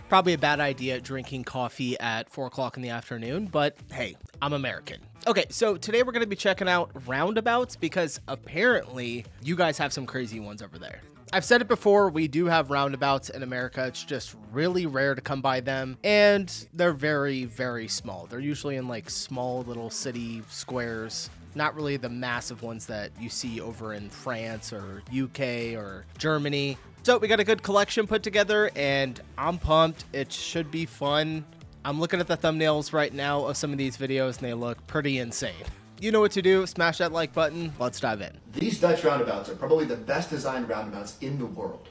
Probably a bad idea drinking coffee at 4 o'clock in the afternoon, but hey, I'm American. Okay, so today we're going to be checking out roundabouts because apparently you guys have some crazy ones over there. I've said it before, we do have roundabouts in America. It's just really rare to come by them, and they're very, very small. They're usually in like small little city squares, not really the massive ones that you see over in France or UK or Germany. So we got a good collection put together, and I'm pumped. It should be fun. I'm looking at the thumbnails right now of some of these videos, and they look pretty insane. You know what to do. Smash that like button. Let's dive in. These Dutch roundabouts are probably the best designed roundabouts in the world.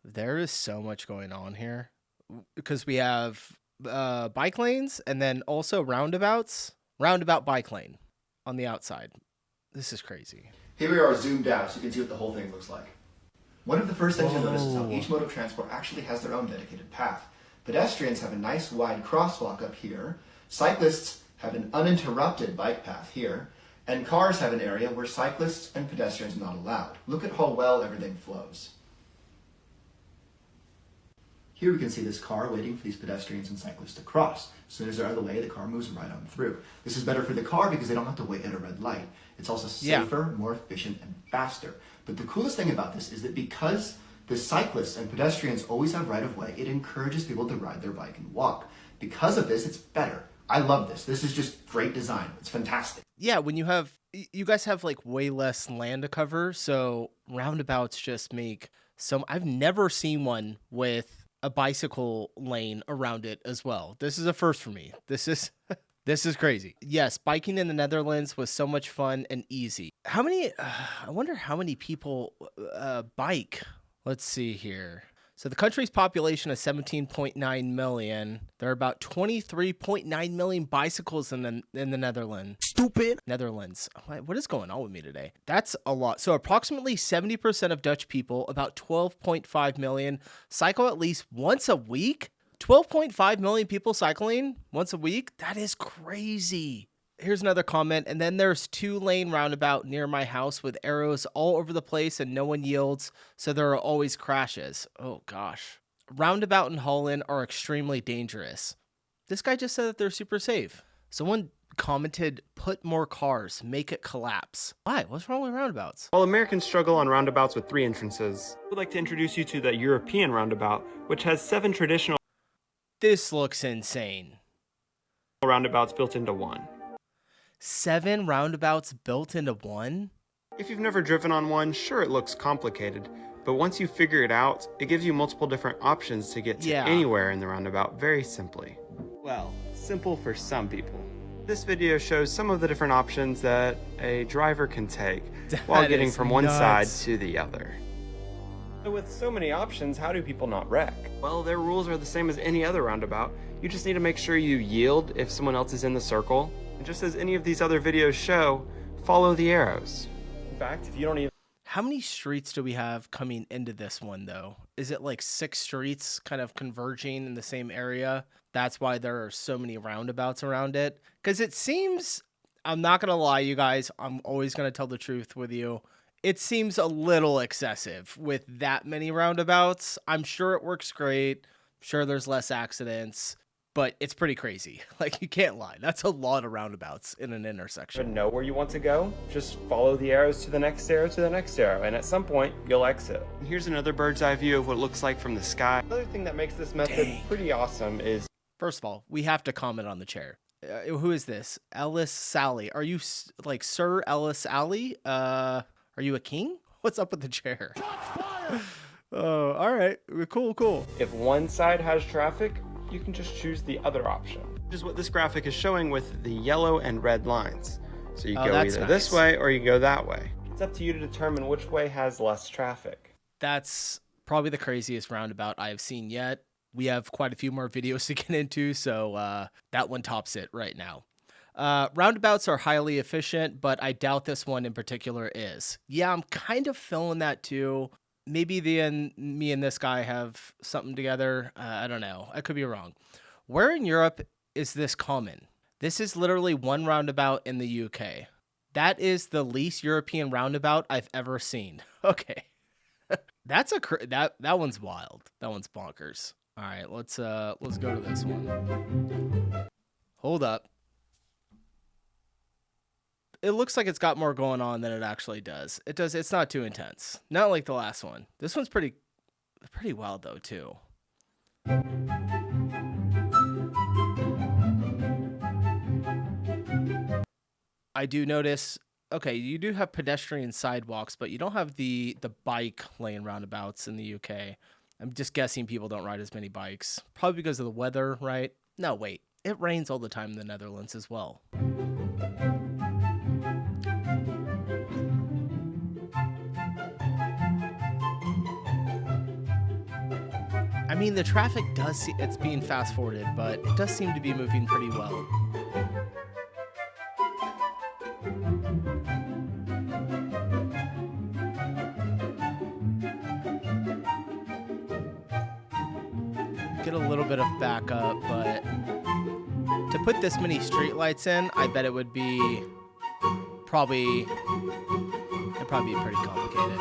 There is so much going on here because we have bike lanes and then also roundabouts. Roundabout bike lane on the outside. This is crazy. Here we are zoomed out so you can see what the whole thing looks like. One of the first things you'll notice is how each mode of transport actually has their own dedicated path. Pedestrians have a nice wide crosswalk up here. Cyclists have an uninterrupted bike path here, and cars have an area where cyclists and pedestrians are not allowed. Look at how well everything flows. Here we can see this car waiting for these pedestrians and cyclists to cross. As soon as they're out of the way, the car moves right on through. This is better for the car because they don't have to wait at a red light. It's also safer, more efficient, and faster. But the coolest thing about this is that because the cyclists and pedestrians always have right of way, it encourages people to ride their bike and walk. Because of this, it's better. I love this. This is just great design. It's fantastic. Yeah, when you guys have like way less land to cover, so roundabouts just make so. I've never seen one with a bicycle lane around it as well. This is a first for me. This is crazy. Yes, biking in the Netherlands was so much fun and easy. I wonder how many people bike. Let's see here. So the country's population is 17.9 million. There are about 23.9 million bicycles in the Netherlands. Stupid. Netherlands. What is going on with me today? That's a lot. So approximately 70% of Dutch people, about 12.5 million, cycle at least once a week. 12.5 million people cycling once a week? That is crazy. Here's another comment. And then there's 2-lane roundabout near my house with arrows all over the place and no one yields, so there are always crashes. Oh gosh. Roundabout in Holland are extremely dangerous. This guy just said that they're super safe. Someone commented, put more cars, make it collapse. Why? What's wrong with roundabouts? While Americans struggle on roundabouts with 3 entrances, we'd like to introduce you to the European roundabout, which has 7 traditional This looks insane. roundabouts built into one. 7 roundabouts built into one? If you've never driven on one, sure, it looks complicated, but once you figure it out, it gives you multiple different options to get to anywhere in the roundabout very simply. Well, simple for some people. This video shows some of the different options that a driver can take while getting from one side to the other. So with so many options, how do people not wreck? Well, their rules are the same as any other roundabout. You just need to make sure you yield if someone else is in the circle. And just as any of these other videos show, follow the arrows. In fact, if you don't even... How many streets do we have coming into this one, though? Is it like 6 streets kind of converging in the same area? That's why there are so many roundabouts around it. Because it seems, I'm not going to lie, you guys, I'm always going to tell the truth with you. It seems a little excessive with that many roundabouts. I'm sure it works great. I'm sure there's less accidents. But it's pretty crazy. Like, you can't lie. That's a lot of roundabouts in an intersection. Know where you want to go? Just follow the arrows to the next arrow to the next arrow, and at some point, you'll exit. And here's another bird's eye view of what it looks like from the sky. Another thing that makes this method pretty awesome is... First of all, we have to comment on the chair. Who is this? Ellis Sally. Are you, like, Sir Ellis Sally? Are you a king? What's up with the chair? Oh, all right. Cool. If one side has traffic, you can just choose the other option. Which is what this graphic is showing with the yellow and red lines. So you go either this way or you go that way. It's up to you to determine which way has less traffic. That's probably the craziest roundabout I have seen yet. We have quite a few more videos to get into, so that one tops it right now. Roundabouts are highly efficient, but I doubt this one in particular is. Yeah, I'm kind of feeling that too. Maybe me and this guy have something together. I don't know. I could be wrong. Where in Europe is this common? This is literally one roundabout in the UK. That is the least European roundabout I've ever seen. Okay. That one's wild. That one's bonkers. All right, let's go to this one. Hold up. It looks like it's got more going on than it actually does. It does. It's not too intense. Not like the last one. This one's pretty wild though too. I do notice. Okay, you do have pedestrian sidewalks, but you don't have the bike lane roundabouts in the UK. I'm just guessing people don't ride as many bikes, probably because of the weather, right? No, wait. It rains all the time in the Netherlands as well. I mean, the traffic does it's being fast forwarded, but it does seem to be moving pretty well. Get a little bit of backup, but to put this many streetlights in, I bet it would be it'd probably be pretty complicated.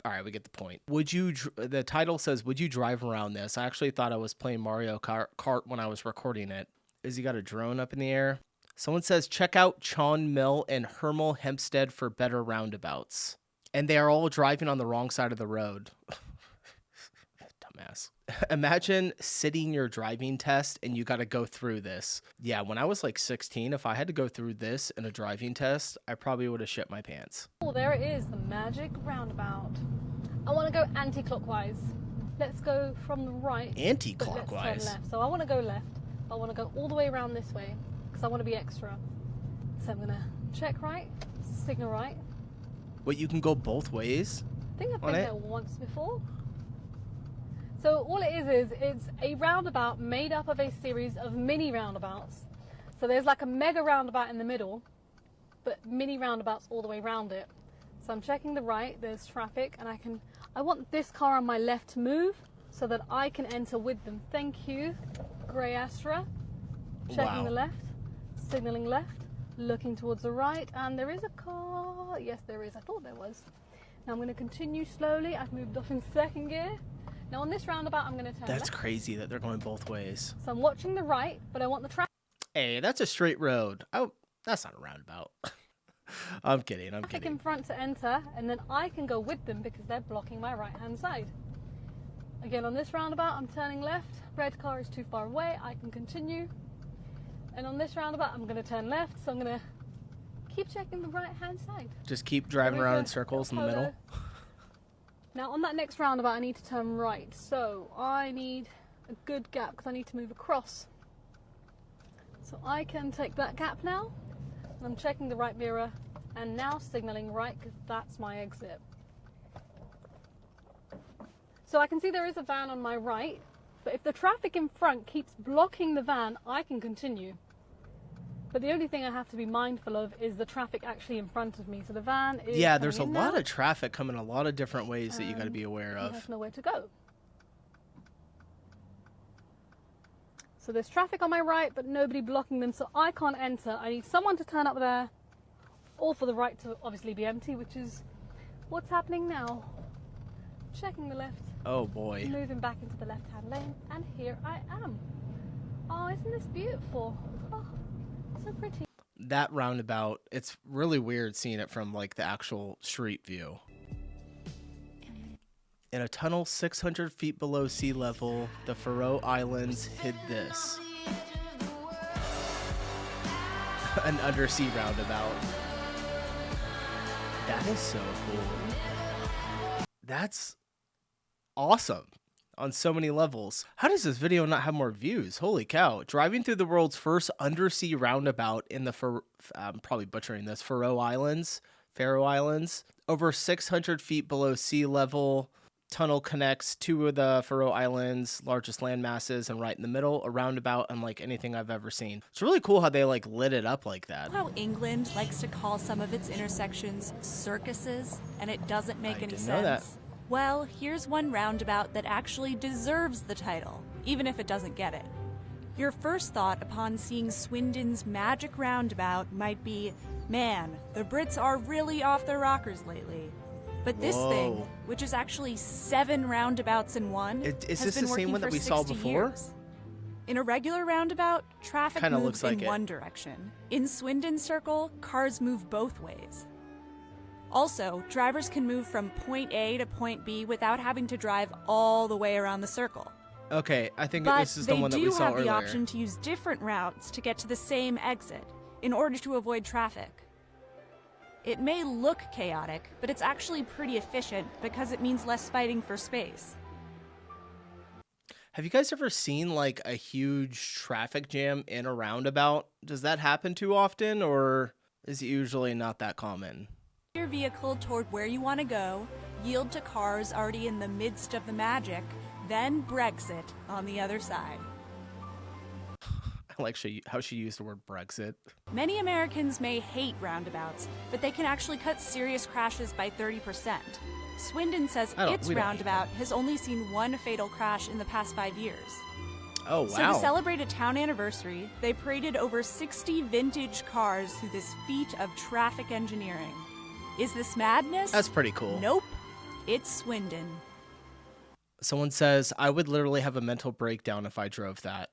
All right, we get the point. The title says, would you drive around this? I actually thought I was playing Mario Kart when I was recording it. Is he got a drone up in the air? Someone says, check out Chawn Mill and Hermel Hempstead for better roundabouts. And they are all driving on the wrong side of the road. Dumbass. Imagine sitting your driving test and you got to go through this. Yeah, when I was like 16, if I had to go through this in a driving test, I probably would have shit my pants. Oh, there it is, the magic roundabout. I want to go anti-clockwise. Let's go from the right. Anti-clockwise? Let's turn left. So I want to go left. I want to go all the way around this way because I want to be extra. So I'm going to check right, signal right. Wait, you can go both ways? I think I've been there once before. So all it is it's a roundabout made up of a series of mini roundabouts. So there's like a mega roundabout in the middle, but mini roundabouts all the way around it. So I'm checking the right, there's traffic, and I want this car on my left to move so that I can enter with them. Thank you, Grey Astra. Checking the left, signaling left, looking towards the right, and there is a car. Yes, there is. I thought there was. Now I'm going to continue slowly. I've moved off in second gear. Now on this roundabout, I'm going to turn left. That's crazy that they're going both ways. So I'm watching the right, but I want the traffic. Hey, that's a straight road. Oh, that's not a roundabout. I'm kidding. Traffic in front to enter, and then I can go with them because they're blocking my right-hand side. Again, on this roundabout, I'm turning left. Red car is too far away. I can continue. And on this roundabout, I'm going to turn left, so I'm going to keep checking the right-hand side. Just keep driving around in circles in the middle. Now, on that next roundabout, I need to turn right. So I need a good gap because I need to move across. So I can take that gap now. I'm checking the right mirror and now signaling right because that's my exit. So I can see there is a van on my right, but if the traffic in front keeps blocking the van, I can continue. But the only thing I have to be mindful of is the traffic actually in front of me. So the van is there's a lot of traffic coming a lot of different ways that you got to be aware of. I have nowhere to go. So there's traffic on my right, but nobody blocking them, so I can't enter. I need someone to turn up there, or for the right to obviously be empty, which is what's happening now. Checking the left. Oh boy. Moving back into the left-hand lane, and here I am. Oh, isn't this beautiful? Oh, so pretty. That roundabout, it's really weird seeing it from like the actual street view. In a tunnel 600 feet below sea level, the Faroe Islands hid this. An undersea roundabout. That is so cool. That's awesome on so many levels. How does this video not have more views? Holy cow. Driving through the world's first undersea roundabout in the, I'm probably butchering this, Faroe Islands. Over 600 feet below sea level. Tunnel connects two of the Faroe Islands' largest land masses, and right in the middle, a roundabout unlike anything I've ever seen. It's really cool how they like lit it up like that. How England likes to call some of its intersections circuses, and it doesn't make any sense. Know that. Well, here's one roundabout that actually deserves the title, even if it doesn't get it. Your first thought upon seeing Swindon's magic roundabout might be, man, the Brits are really off their rockers lately. But this thing, which is actually 7 roundabouts in one, is has this been the same working one that for we saw 60 before? years. In a regular roundabout, traffic Kinda moves looks like in it. one direction. In Swindon Circle, cars move both ways. Also, drivers can move from point A to point B without having to drive all the way around the circle. Okay, I think But this is the one that we saw they do have earlier. the option to use different routes to get to the same exit in order to avoid traffic. It may look chaotic, but it's actually pretty efficient because it means less fighting for space. Have you guys ever seen like a huge traffic jam in a roundabout? Does that happen too often, or is it usually not that common? Your vehicle toward where you want to go, yield to cars already in the midst of the magic, then Brexit on the other side. I like how she used the word Brexit. Many Americans may hate roundabouts, but they can actually cut serious crashes by 30%. Swindon says its roundabout has only seen 1 fatal crash in the past 5 years. Oh, wow. So to celebrate a town anniversary, they paraded over 60 vintage cars through this feat of traffic engineering. Is this madness? That's pretty cool. Nope. It's Swindon. Someone says, I would literally have a mental breakdown if I drove that.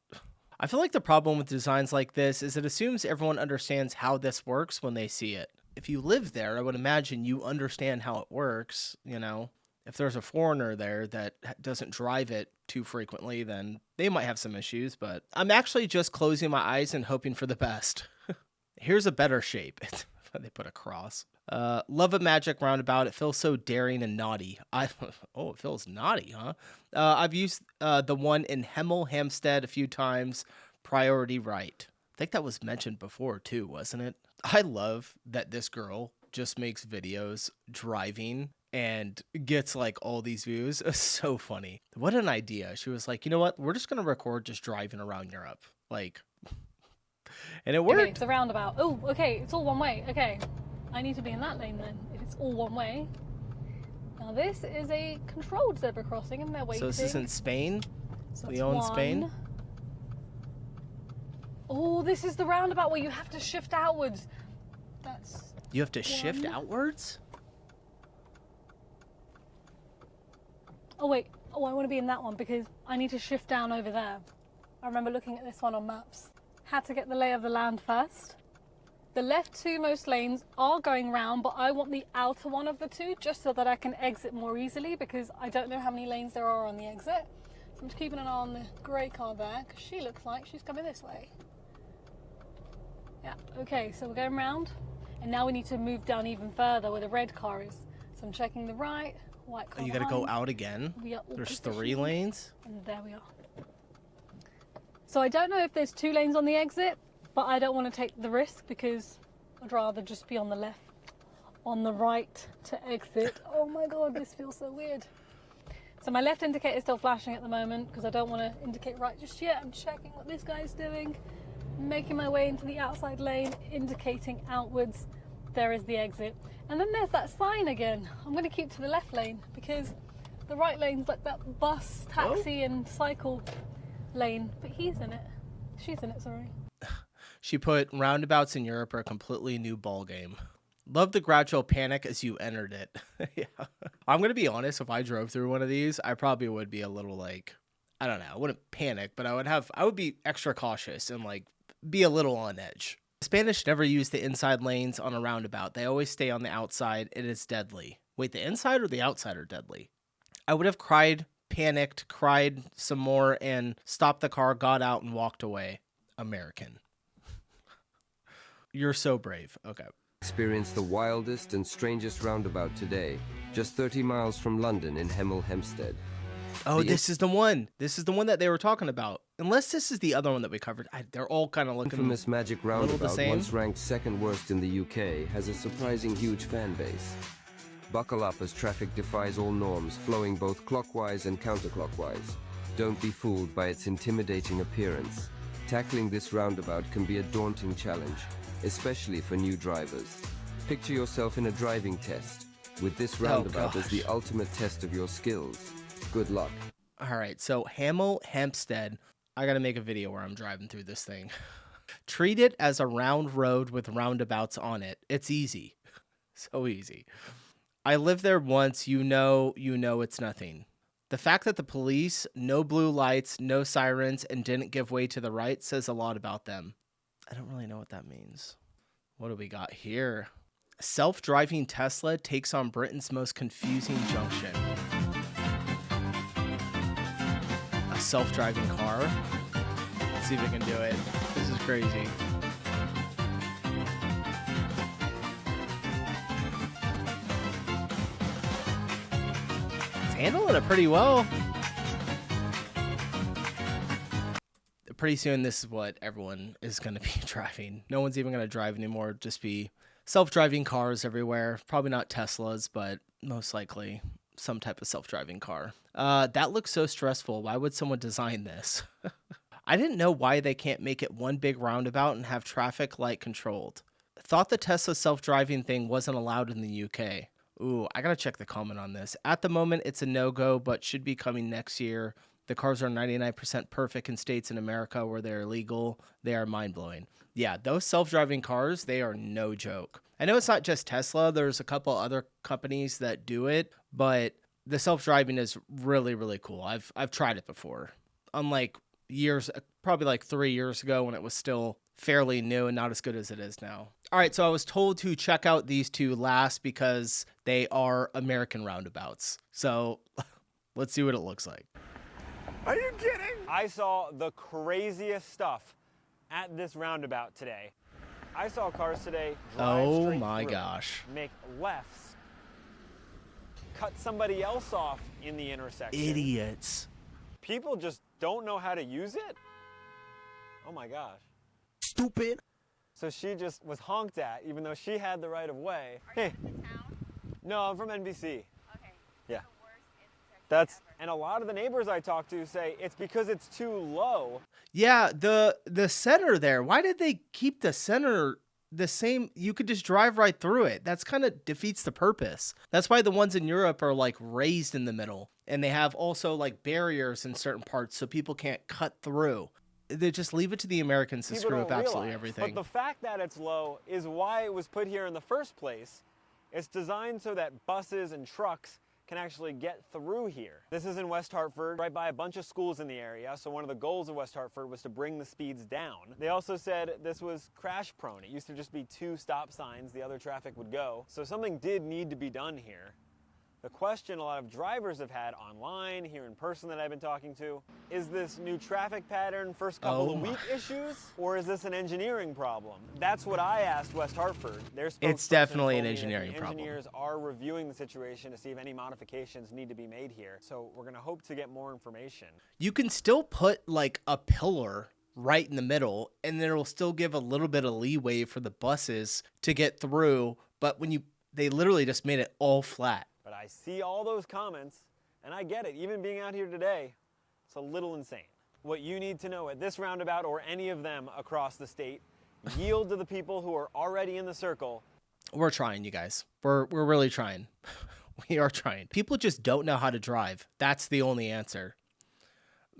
I feel like the problem with designs like this is it assumes everyone understands how this works when they see it. If you live there, I would imagine you understand how it works, you know. If there's a foreigner there that doesn't drive it too frequently, then they might have some issues, but I'm actually just closing my eyes and hoping for the best. Here's a better shape. They put a cross. Love a magic roundabout. It feels so daring and naughty. Oh, it feels naughty, huh? I've used the one in Hemel Hempstead a few times. Priority right. I think that was mentioned before too, wasn't it? I love that this girl just makes videos driving and gets like all these views. It's so funny. What an idea. She was like, you know what? We're just going to record just driving around Europe. Like, and it worked. Okay, it's a roundabout. Oh, okay, it's all one way. Okay, I need to be in that lane then, if it's all one way. Now this is a controlled zebra crossing and they're waiting. So this is in Spain? So Leon, Spain? Oh, this is the roundabout where you have to shift outwards. You have to shift outwards? Oh wait, I want to be in that one because I need to shift down over there. I remember looking at this one on maps. Had to get the lay of the land first. The left 2 most lanes are going round, but I want the outer one of the 2 just so that I can exit more easily because I don't know how many lanes there are on the exit. So I'm just keeping an eye on the grey car there because she looks like she's coming this way. Yeah, okay, so we're going round and now we need to move down even further where the red car is. So I'm checking the right, white car Oh, you gotta go out again? There's 3 lanes? And there we are. So I don't know if there's 2 lanes on the exit, but I don't want to take the risk because I'd rather just be on the left, on the right to exit. Oh my God, this feels so weird. So my left indicator is still flashing at the moment because I don't want to indicate right just yet. I'm checking what this guy's doing, making my way into the outside lane, indicating outwards. There is the exit. And then there's that sign again. I'm going to keep to the left lane because the right lane's like that bus, taxi and cycle lane, but he's in it. She's in it, sorry. She put roundabouts in Europe are a completely new ball game. Love the gradual panic as you entered it. Yeah. I'm going to be honest, if I drove through one of these, I probably would be a little like, I don't know, I wouldn't panic, but I would be extra cautious and like be a little on edge. The Spanish never use the inside lanes on a roundabout. They always stay on the outside. It is deadly. Wait, the inside or the outside are deadly? I would have panicked, cried some more, and stopped the car, got out, and walked away. American. You're so brave. Okay. Experience the wildest and strangest roundabout today, just 30 miles from London in Hemel Hempstead. Oh, this is the one. This is the one that they were talking about. Unless this is the other one that we covered. They're all kind of looking infamous magic roundabout, once ranked second worst in the UK, has a surprising huge fan base. Buckle up as traffic defies all norms, flowing both clockwise and counterclockwise. Don't be fooled by its intimidating appearance. Tackling this roundabout can be a daunting challenge, especially for new drivers. Picture yourself in a driving test, with this roundabout as the ultimate test of your skills. Good luck. All right, so Hemel Hempstead, I gotta make a video where I'm driving through this thing. Treat it as a round road with roundabouts on it. It's easy. So easy. I lived there once. You know it's nothing. The fact that the police, no blue lights, no sirens, and didn't give way to the right says a lot about them. I don't really know what that means. What do we got here? Self-driving Tesla takes on Britain's most confusing junction. A self-driving car? Let's see if we can do it. This is crazy. It's handling it pretty well. Pretty soon, this is what everyone is going to be driving. No one's even going to drive anymore. Just be self-driving cars everywhere. Probably not Teslas, but most likely some type of self-driving car. That looks so stressful. Why would someone design this? I didn't know why they can't make it one big roundabout and have traffic light controlled. Thought the Tesla self-driving thing wasn't allowed in the UK. Ooh, I gotta check the comment on this. At the moment, it's a no-go, but should be coming next year. The cars are 99% perfect in states in America where they're illegal. They are mind-blowing. Yeah, those self-driving cars, they are no joke. I know it's not just Tesla. There's a couple other companies that do it, but the self-driving is really, really cool. I've tried it before. Unlike years, probably like 3 years ago when it was still fairly new and not as good as it is now. All right, so I was told to check out these two last because they are American roundabouts. So let's see what it looks like. Are you kidding? I saw the craziest stuff at this roundabout today. I saw cars today drive straight my through, gosh. make lefts, cut somebody else off in the intersection. Idiots. People just don't know how to use it? Oh my gosh. Stupid. So she just was honked at, even though she had the right of way. Are you from the town? No, I'm from NBC. Okay. Yeah. The worst intersection ever. And a lot of the neighbors I talk to say it's because it's too low. Yeah, the center there. Why did they keep the center the same? You could just drive right through it. That's kind of defeats the purpose. That's why the ones in Europe are like raised in the middle, and they have also like barriers in certain parts so people can't cut through. They just leave it to the Americans to screw up absolutely everything. But the fact that it's low is why it was put here in the first place. It's designed so that buses and trucks can actually get through here. This is in West Hartford, right by a bunch of schools in the area, so one of the goals of West Hartford was to bring the speeds down. They also said this was crash prone. It used to just be 2 stop signs, the other traffic would go. So something did need to be done here. The question a lot of drivers have had online, here in person that I've been talking to, is this new traffic pattern first couple of week issues, or is this an engineering problem? That's what I asked West Hartford. Their It's definitely an engineering problem. Engineers are reviewing the situation to see if any modifications need to be made here. So we're gonna hope to get more information. You can still put like a pillar right in the middle, and then it'll still give a little bit of leeway for the buses to get through, but they literally just made it all flat. But I see all those comments, and I get it. Even being out here today, it's a little insane. What you need to know at this roundabout or any of them across the state, yield to the people who are already in the circle. We're trying, you guys. We're really trying. We are trying. People just don't know how to drive. That's the only answer.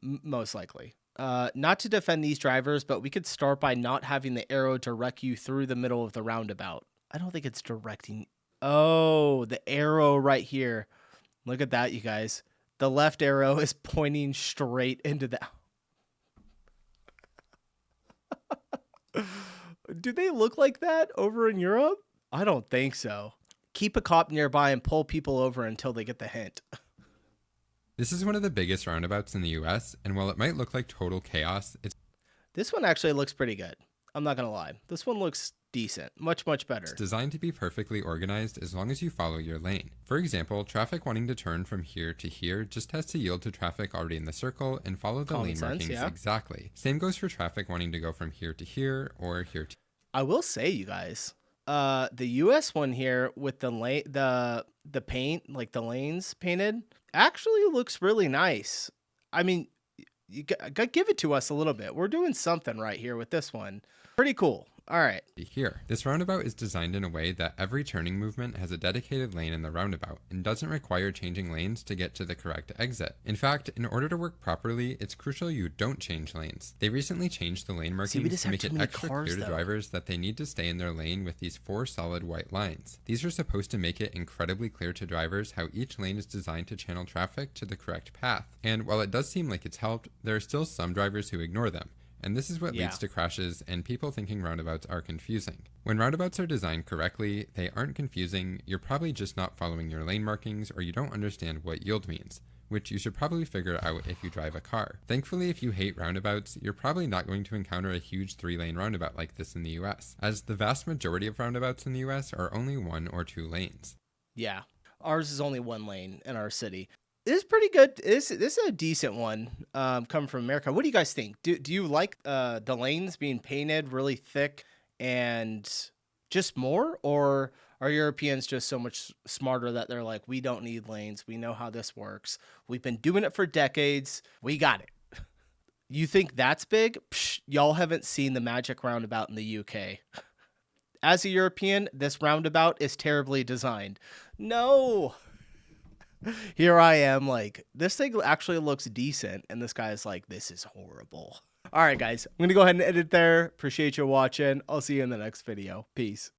Most likely. Not to defend these drivers, but we could start by not having the arrow direct you through the middle of the roundabout. I don't think it's directing. Oh, the arrow right here. Look at that, you guys. The left arrow is pointing straight into the... Do they look like that over in Europe? I don't think so. Keep a cop nearby and pull people over until they get the hint. This is one of the biggest roundabouts in the US, and while it might look like total chaos, This one actually looks pretty good. I'm not going to lie. This one looks decent. Much, much better. It's designed to be perfectly organized as long as you follow your lane. For example, traffic wanting to turn from here to here just has to yield to traffic already in the circle and follow the lane markings exactly. Same goes for traffic wanting to go from here to here or here to... I will say, you guys, the US one here with the paint, like the lanes painted, actually looks really nice. I mean, you got give it to us a little bit. We're doing something right here with this one. Pretty cool. All right. Here, this roundabout is designed in a way that every turning movement has a dedicated lane in the roundabout and doesn't require changing lanes to get to the correct exit. In fact, in order to work properly, it's crucial you don't change lanes. They recently changed the lane markings to make it extra clear to drivers that they need to stay in their lane with these 4 solid white lines. These are supposed to make it incredibly clear to drivers how each lane is designed to channel traffic to the correct path. And while it does seem like it's helped, there are still some drivers who ignore them. And this is what leads to crashes and people thinking roundabouts are confusing. When roundabouts are designed correctly, they aren't confusing. You're probably just not following your lane markings, or you don't understand what yield means, which you should probably figure out if you drive a car. Thankfully, if you hate roundabouts, you're probably not going to encounter a huge 3-lane roundabout like this in the US, as the vast majority of roundabouts in the US are only 1 or 2 lanes. Yeah, ours is only 1 lane in our city. This is pretty good. This is a decent one coming from America. What do you guys think? Do you like the lanes being painted really thick and just more? Or are Europeans just so much smarter that they're like, we don't need lanes. We know how this works. We've been doing it for decades. We got it. You think that's big? Psh, y'all haven't seen the magic roundabout in the UK. As a European, this roundabout is terribly designed. No. Here I am like, this thing actually looks decent. And this guy's like, this is horrible. All right, guys, I'm going to go ahead and edit there. Appreciate you watching. I'll see you in the next video. Peace.